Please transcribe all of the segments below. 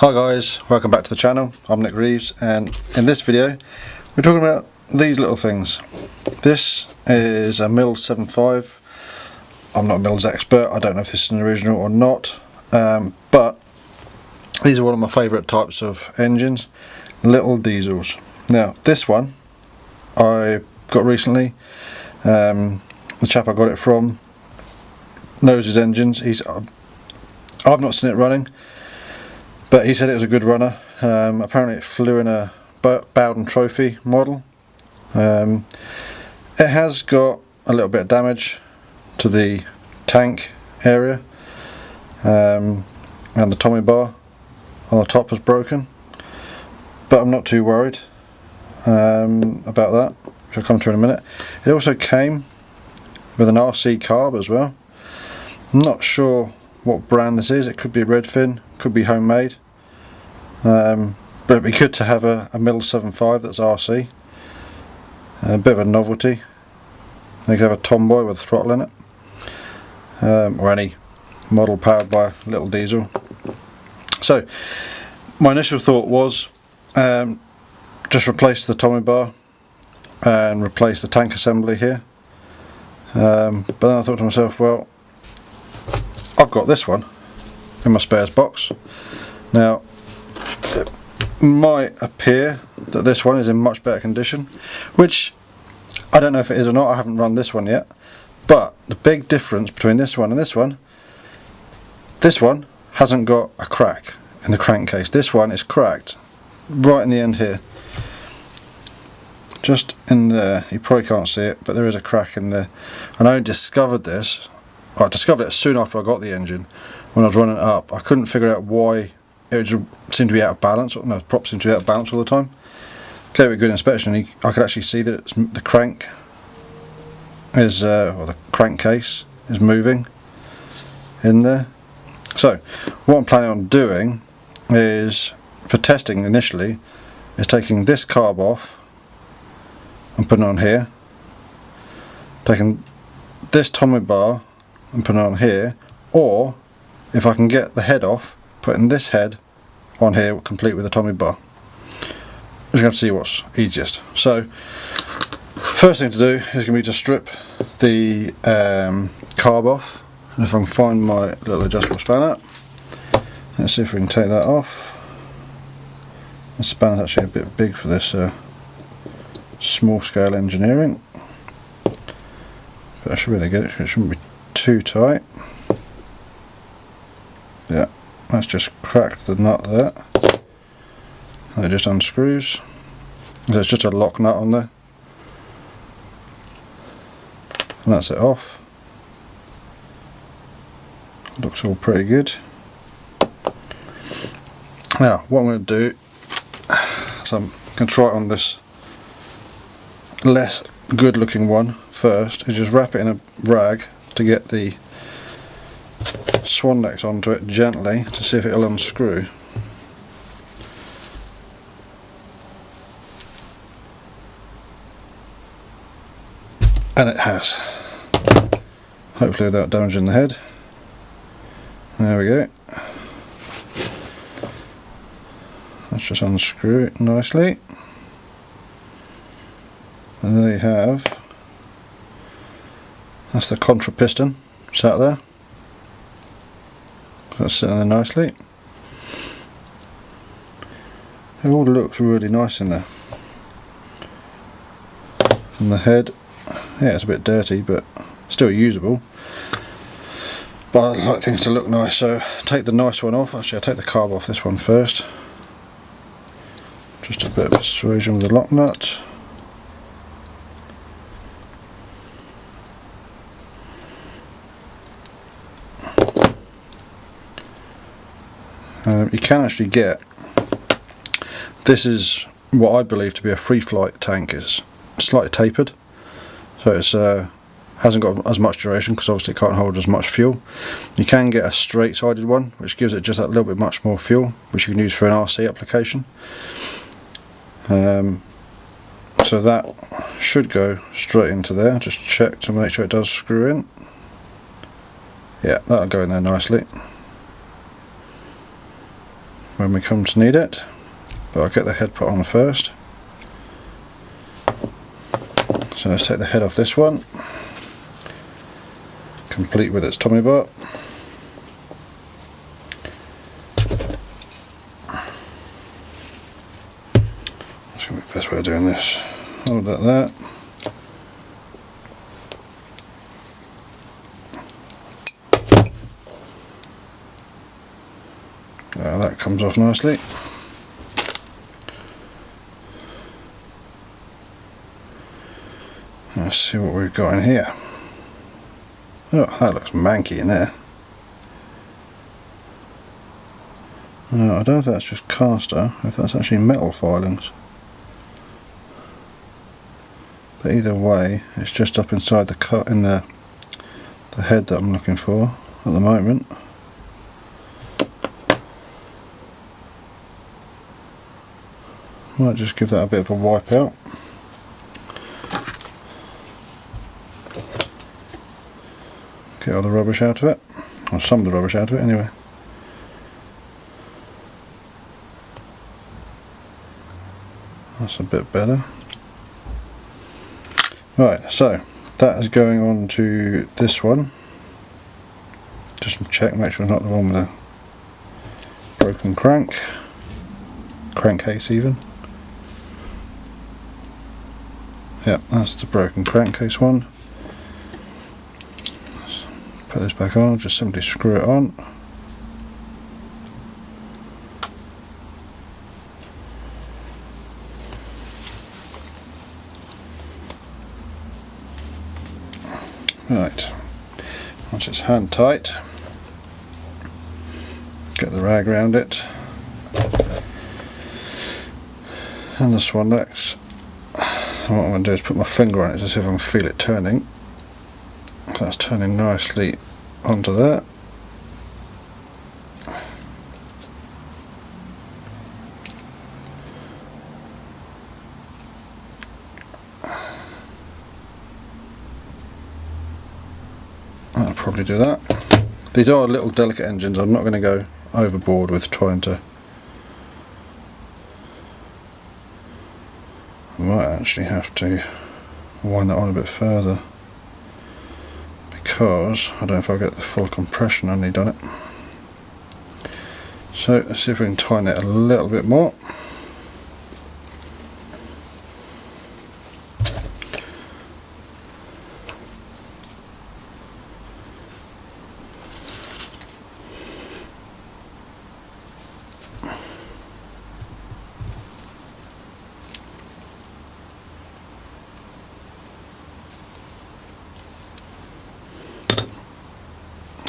Hi guys, welcome back to the channel. I'm Nick Reeves, and in this video we're talking about these little things. This is a Mills 7.5. I'm not a Mills expert, I don't know if this is an original or not, but these are one of my favourite types of engines, little diesels. Now this one I got recently. The chap I got it from knows his engines. I've not seen it running, but he said it was a good runner. Apparently it flew in a Bowden Trophy model. It has got a little bit of damage to the tank area, and the Tommy bar on the top was broken, but I'm not too worried about that, which I'll come to in a minute. It also came with an RC carb as well. I'm not sure what brand this is. It could be Redfin, could be homemade, but it'd be good to have a Mills 7.5 that's RC. A bit of a novelty. You could have a Tomboy with a throttle in it, or any model powered by a little diesel. So my initial thought was just replace the Tommy bar and replace the tank assembly here, but then I thought to myself, well, I've got this one in my spares box. Now it might appear that this one is in much better condition, which I don't know if it is or not. I haven't run this one yet, but the big difference between this one hasn't got a crack in the crankcase. This one is cracked right in the end here, just in there. You probably can't see it, but there is a crack in there. And I only discovered this, I discovered it soon after I got the engine. When I was running it up, I couldn't figure out why it seemed to be out of balance. No, the prop seemed to be out of balance all the time. Gave it a good inspection, and I could actually see that the crank is, or the crankcase is moving in there. So what I'm planning on doing is, for testing initially, is taking this carb off and putting it on here, taking this Tommy bar and putting it on here, or if I can get the head off, putting this head on here complete with the Tommy bar. We're just going to see what's easiest. So first thing to do is going to be to strip the carb off, and if I can find my little adjustable spanner, let's see if we can take that off. The spanner's actually a bit big for this small scale engineering, but I should be able to get it. It shouldn't be too tight. Yeah, that's just cracked the nut there, and it just unscrews. There's just a lock nut on there, and that's it off. Looks all pretty good. Now what I'm going to do, so I'm going to try it on this less good looking one first, is just wrap it in a rag to get the swan necks onto it gently to see if it'll unscrew. And it has, hopefully without damaging the head. There we go. Let's just unscrew it nicely, and there you have, that's the contra piston sat there. That's sitting there nicely. It all looks really nice in there. And the head, yeah, it's a bit dirty but still usable, but I like things to look nice, so take the nice one off. Actually I'll take the carb off this one first. Just a bit of persuasion with the lock nut. You can actually get, this is what I believe to be a free flight tank. It's slightly tapered, so it's hasn't got as much duration because obviously it can't hold as much fuel. You can get a straight sided one which gives it just that little bit much more fuel, which you can use for an RC application. So that should go straight into there. Just check to make sure it does screw in. Yeah, that'll go in there nicely. when we come to need it, but I'll get the head put on first. So let's take the head off this one, complete with its tummy bar. That's going to be the best way of doing this. Hold that there. That comes off nicely. Let's see what we've got in here. Oh, that looks manky in there. I don't know if that's just caster, if that's actually metal filings. But either way, it's just up inside the cut in the head that I'm looking for at the moment. Might just give that a bit of a wipe out. Get all the rubbish out of it, or some of the rubbish out of it anyway. That's a bit better. Right, so that is going on to this one. Just check, make sure it's not the one with a broken crankcase even. Yep, that's the broken crankcase one. Let's put this back on, just simply screw it on. Right, once it's hand tight, get the rag around it, and the Swandex. What I'm going to do is put my finger on it to see if I can feel it turning. That's turning nicely onto there. I'll probably do that. These are little delicate engines, I'm not going to go overboard with trying to. I might actually have to wind that on a bit further because I don't know if I'll get the full compression I need on it. So let's see if we can tighten it a little bit more.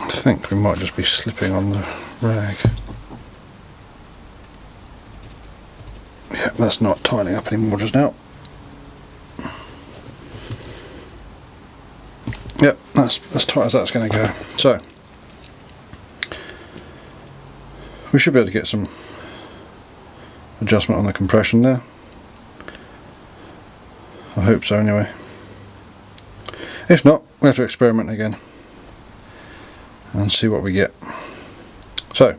I think we might just be slipping on the rag. Yeah, that's not tightening up anymore just now. Yep, that's as tight as that's going to go. So we should be able to get some adjustment on the compression there. I hope so anyway. If not, we have to experiment again and see what we get. So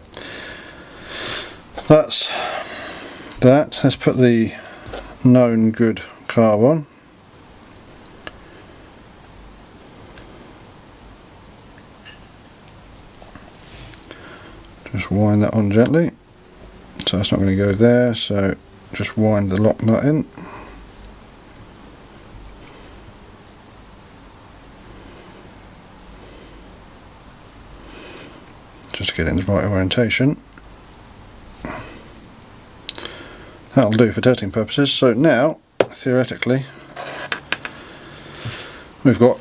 that's that. Let's put the known good carb on. Just wind that on gently. So that's not going to go there, so just wind the lock nut in. Just to get it in the right orientation. That'll do for testing purposes. So now, theoretically, we've got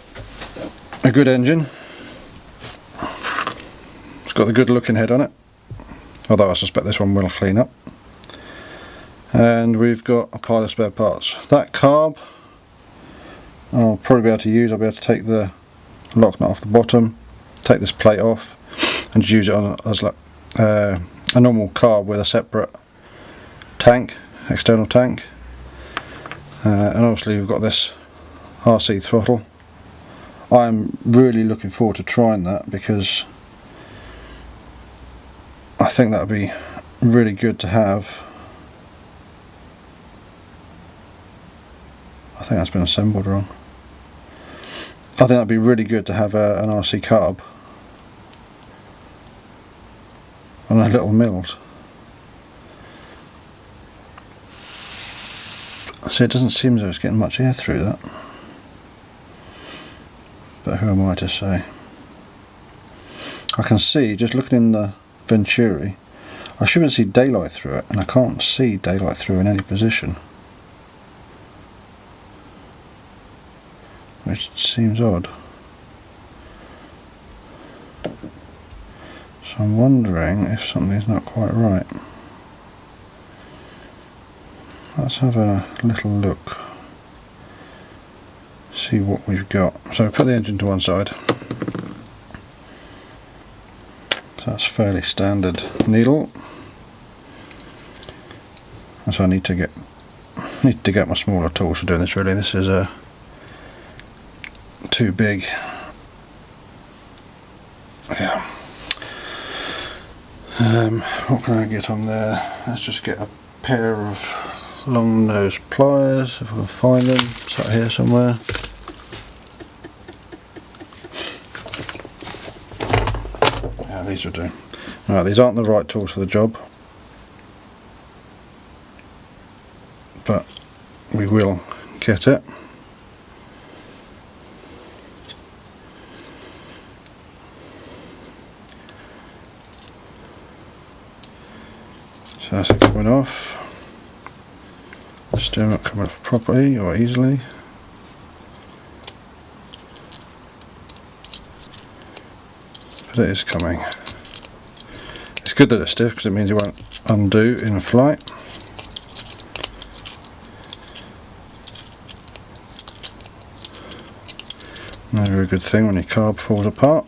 a good engine. It's got the good looking head on it, although I suspect this one will clean up. And we've got a pile of spare parts. That carb I'll probably be able to use. I'll be able to take the lock nut off the bottom, take this plate off, and use it on as like a normal carb with a separate tank, external tank. And obviously we've got this RC throttle. I'm really looking forward to trying that because I think that would be really good to have. I think that's been assembled wrong. I think that'd be really good to have an RC carb on a little mills. See, it doesn't seem as though it's getting much air through that, but who am I to say? I can see, just looking in the Venturi, I should see daylight through it, and I can't see daylight through in any position, which seems odd. So I'm wondering if something's not quite right. Let's have a little look, see what we've got. So put the engine to one side. So that's fairly standard needle. So I need to get my smaller tools for doing this. Really, this is too big. Yeah. What can I get on there? Let's just get a pair of long nose pliers, if I can find them. It's out here somewhere. Yeah, these will do. Right, these aren't the right tools for the job, but we will get it. So that's it coming off. Still not coming off properly or easily. But it is coming. It's good that it's stiff because it means it won't undo in flight. No very good thing when your carb falls apart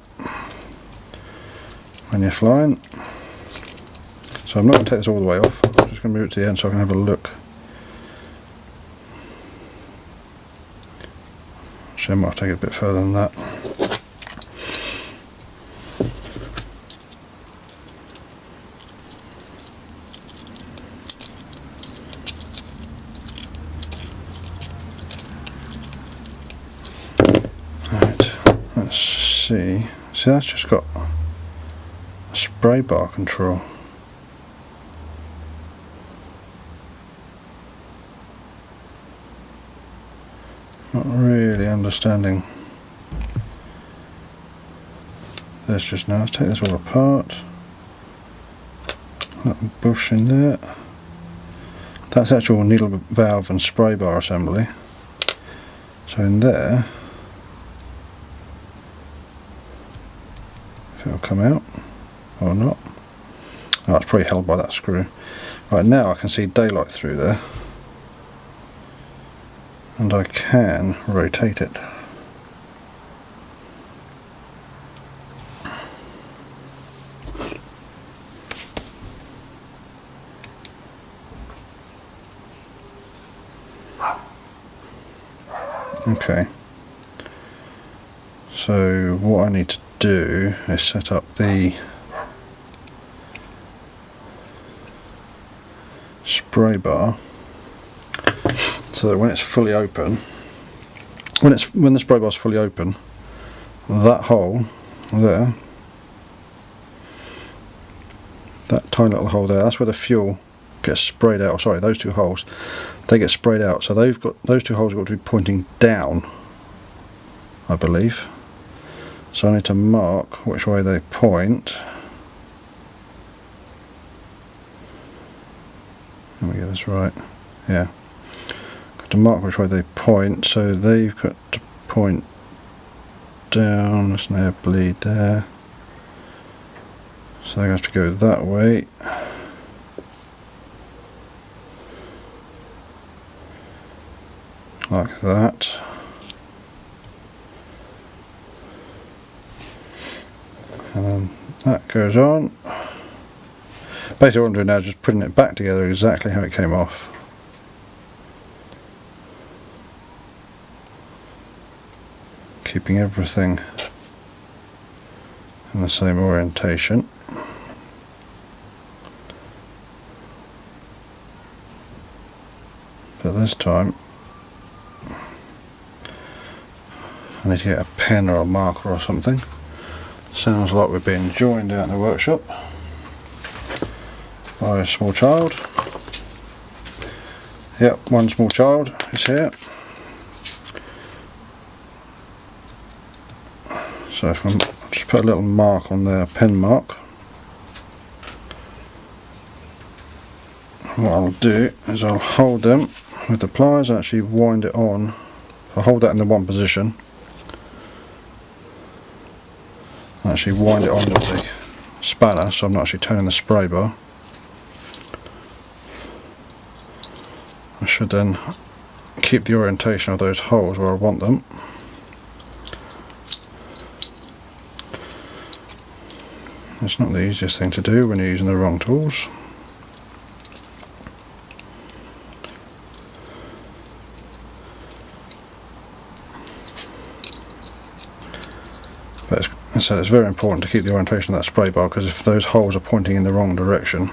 when you're flying. So I'm not going to take this all the way off, I'm just going to move it to the end so I can have a look. Actually, I might have to take it a bit further than that. Right, let's see. See, that's just got a spray bar control. Not really understanding this just now. Let's take this all apart. Little bush in there. That's actual needle valve and spray bar assembly. So in there, if it'll come out or not. Oh, it's probably held by that screw. Right, now I can see daylight through there. And I can rotate it. Okay. So what I need to do is set up the spray bar so that when it's fully open, when the spray bar is fully open, that hole there, that tiny little hole there, that's where the fuel gets sprayed out. Sorry, those two holes, they get sprayed out. So those two holes have got to be pointing down, I believe. So I need to mark which way they point. Let me get this right. Yeah. To mark which way they point, so they've got to point down. There's an air bleed there, so they have to go that way. Like that. And then that goes on. Basically what I'm doing now is just putting it back together exactly how it came off. Keeping everything in the same orientation. this time I need to get a pen or a marker or something. Sounds like we're being joined out in the workshop by a small child. Yep, one small child is here. So if I'm just put a little mark on there, pen mark. What I'll do is I'll hold them with the pliers, actually wind it on. I'll hold that in the one position. Actually wind it on with the spanner so I'm not actually turning the spray bar. I should then keep the orientation of those holes where I want them. It's not the easiest thing to do when you're using the wrong tools. But so it's very important to keep the orientation of that spray bar, because if those holes are pointing in the wrong direction,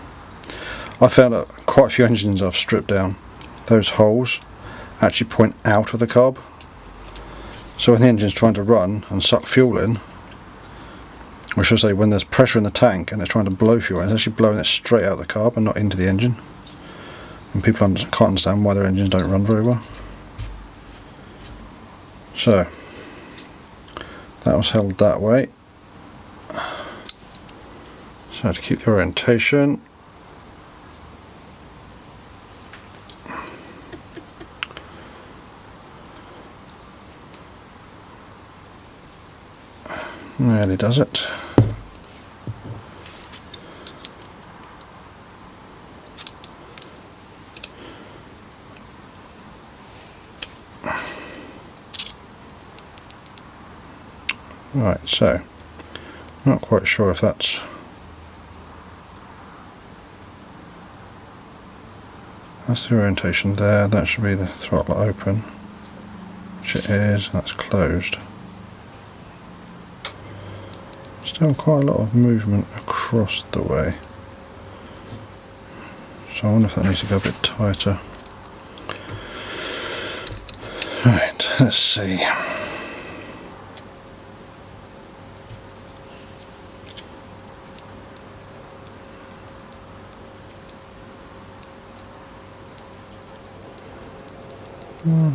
I found that quite a few engines I've stripped down, those holes actually point out of the carb. So when the engine's trying to run and suck fuel in, or should I say when there's pressure in the tank and it's trying to blow fuel in, it's actually blowing it straight out of the carb and not into the engine. And people can't understand why their engines don't run very well. So that was held that way. So to keep the orientation, nearly does it. Right, so not quite sure if that's the orientation there. That should be the throttle open, which it is. That's closed. Still quite a lot of movement across the way, so I wonder if that needs to go a bit tighter. Right, let's see.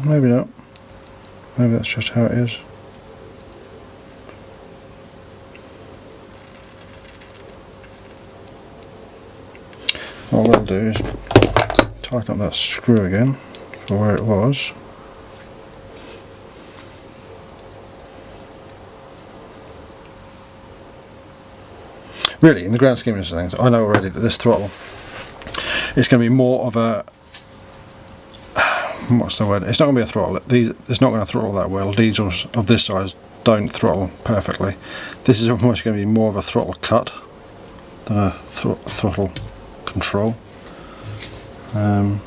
Maybe not. Maybe that's just how it is. What we'll do is tighten up that screw again for where it was. Really, in the grand scheme of things, I know already that this throttle is going to be more of a, what's the word? It's not going to be a throttle. It's not going to throttle that well. Diesels of this size don't throttle perfectly. This is almost going to be more of a throttle cut than a throttle control. I'm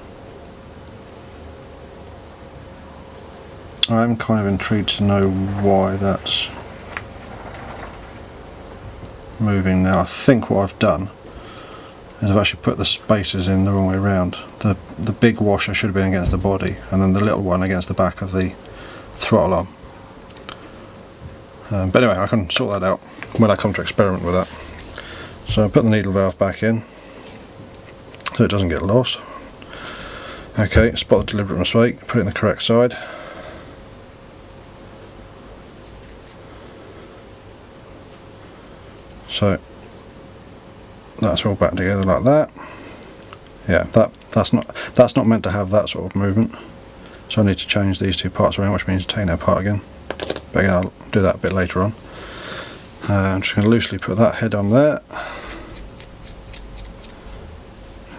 kind of intrigued to know why that's moving now. I think what I've done is I've actually put the spacers in the wrong way around. The big washer should have been against the body, and then the little one against the back of the throttle arm. But anyway, I can sort that out when I come to experiment with that. So I put the needle valve back in so it doesn't get lost. Okay, spot the deliberate mistake, put it in the correct side. So that's all back together like that. Yeah, that's not meant to have that sort of movement. So I need to change these two parts around, which means taking that apart again. But again, I'll do that a bit later on. I'm just going to loosely put that head on there.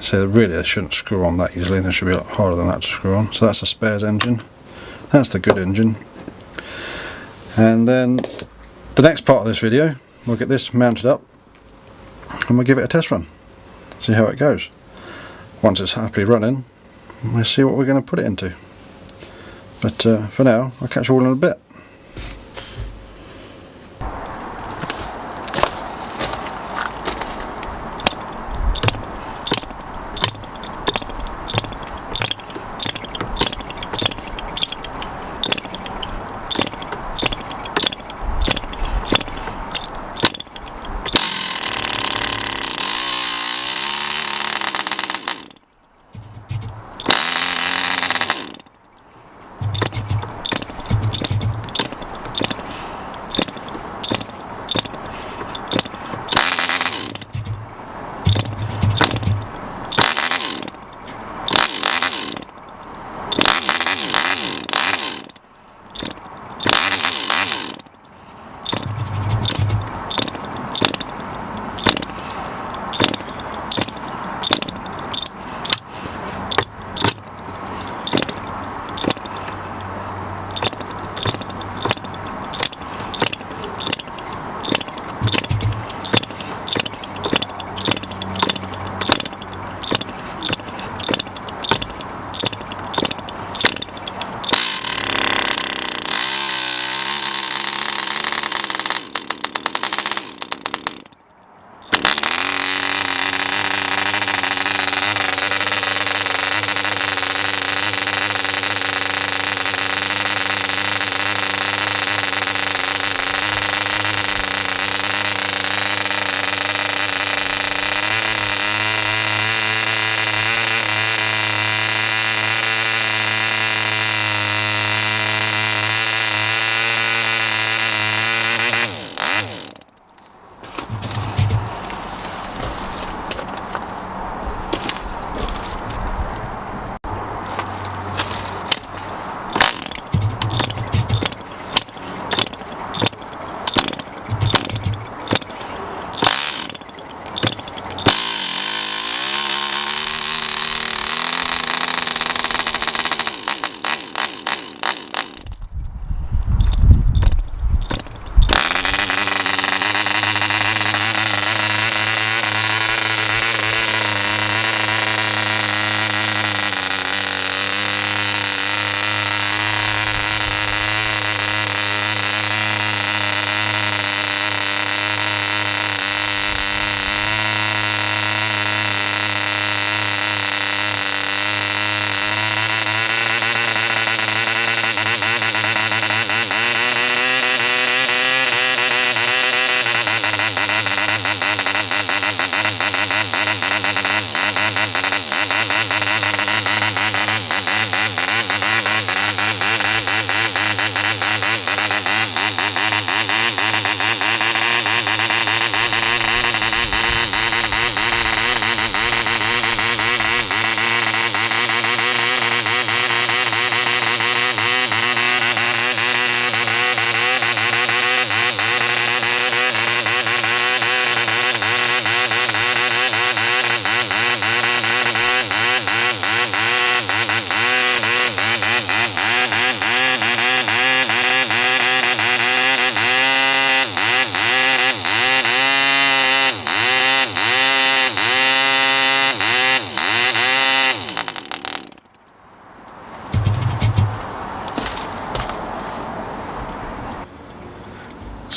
So really they shouldn't screw on that easily, they should be a lot harder than that to screw on. So that's the spares engine, that's the good engine. And then the next part of this video, we'll get this mounted up and we'll give it a test run, see how it goes. Once it's happily running, we'll see what we're going to put it into. But for now, I'll catch you all in a bit.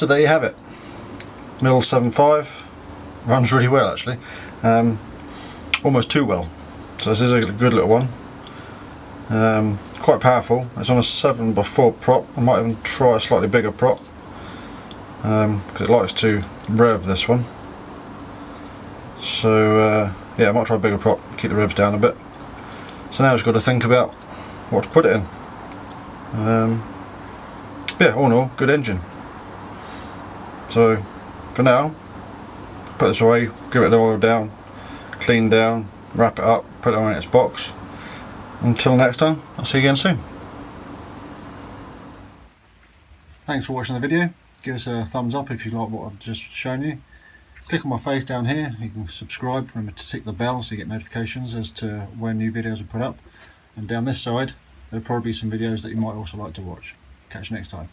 So there you have it. Mill 7.5, runs really well actually, almost too well. So this is a good little one, quite powerful. It's on a 7x4 prop. I might even try a slightly bigger prop because it likes to rev, this one. So yeah, I might try a bigger prop, keep the revs down a bit. So now I've just got to think about what to put it in. Yeah, all in all, good engine. So for now, put this away, give it the oil down, clean down, wrap it up, put it on in its box. Until next time, I'll see you again soon. Thanks for watching the video. Give us a thumbs up if you like what I've just shown you. Click on my face down here, you can subscribe, remember to tick the bell so you get notifications as to when new videos are put up. And down this side, there'll probably be some videos that you might also like to watch. Catch you next time.